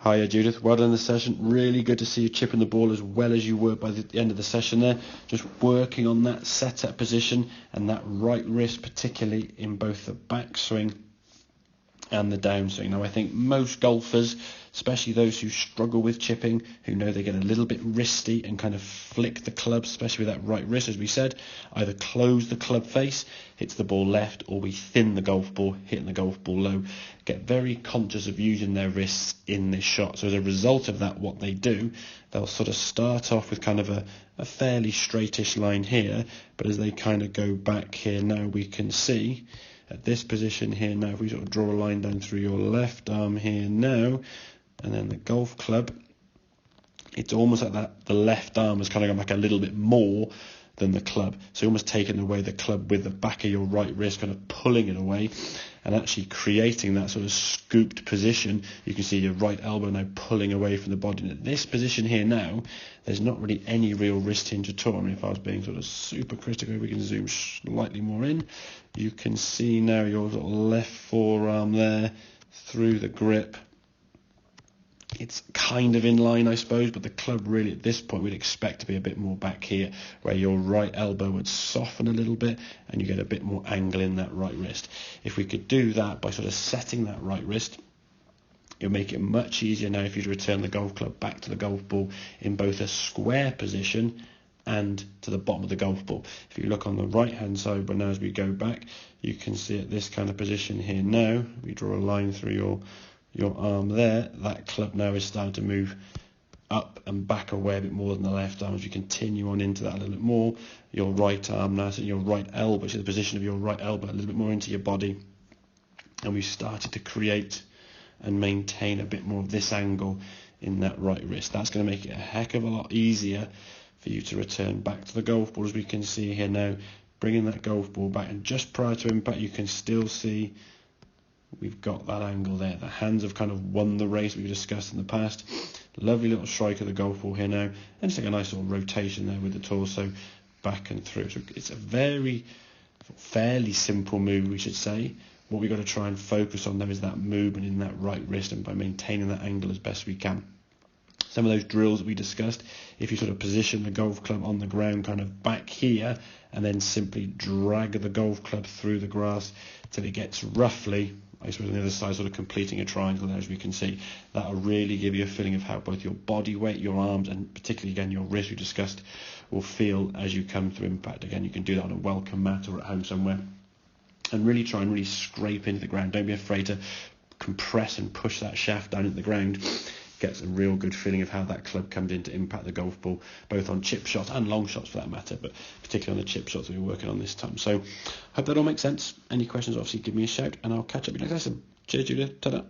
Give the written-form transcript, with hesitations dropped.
Hiya Judith, well done in the session. Really good to see you chipping the ball as well as you were by the end of the session there. Just working on that set-up position and that right wrist, particularly in both the backswing and the downswing. Now I think most golfers, especially those who struggle with chipping, who know they get a little bit wristy and kind of flick the club, especially with that right wrist, as we said, either close the club face, hits the ball left, or we thin the golf ball, hitting the golf ball low, get very conscious of using their wrists in this shot. So as a result of that, what they do, they'll sort of start off with kind of a fairly straightish line here, but as they kind of go back here now, we can see at this position here now, if we sort of draw a line down through your left arm here now, and then the golf club, it's almost like that the left arm has kind of gone back a little bit more than the club. So you're almost taking away the club with the back of your right wrist, kind of pulling it away and actually creating that sort of scooped position. You can see your right elbow now pulling away from the body. And at this position here now, there's not really any real wrist hinge at all. I mean, if I was being sort of super critical, we can zoom slightly more in. You can see now your sort of left forearm there through the grip. It's kind of in line, I suppose, but the club really at this point we'd expect to be a bit more back here, where your right elbow would soften a little bit and you get a bit more angle in that right wrist. If we could do that by sort of setting that right wrist, it'll make it much easier now if you return the golf club back to the golf ball in both a square position and to the bottom of the golf ball. If you look on the right hand side, but now as we go back, you can see at this kind of position here now, we draw a line through your arm there, that club now is starting to move up and back away a bit more than the left arm. As you continue on into that a little bit more, your right arm now, so your right elbow, so the position of your right elbow a little bit more into your body, and we've started to create and maintain a bit more of this angle in that right wrist. That's going to make it a heck of a lot easier for you to return back to the golf ball, as we can see here now, bringing that golf ball back, and just prior to impact you can still see we've got that angle there. The hands have kind of won the race we've discussed in the past. Lovely little strike of the golf ball here now, and just like a nice little rotation there with the torso back and through. So it's a fairly simple move, we should say. What we've got to try and focus on there is that movement in that right wrist, and by maintaining that angle as best we can. Some of those drills that we discussed, if you sort of position the golf club on the ground kind of back here and then simply drag the golf club through the grass till it gets roughly, I suppose on the other side, sort of completing a triangle there, as we can see, that'll really give you a feeling of how both your body weight, your arms, and particularly again your wrist we discussed, will feel as you come to impact. Again, you can do that on a welcome mat or at home somewhere, and really try and really scrape into the ground. Don't be afraid to compress and push that shaft down into the ground. Gets a real good feeling of how that club comes in to impact the golf ball, both on chip shots and long shots for that matter, but particularly on the chip shots that we're working on this time. So hope that all makes sense. Any questions, obviously give me a shout, and I'll catch up with you next lesson. Cheers, Judith. Ta-da.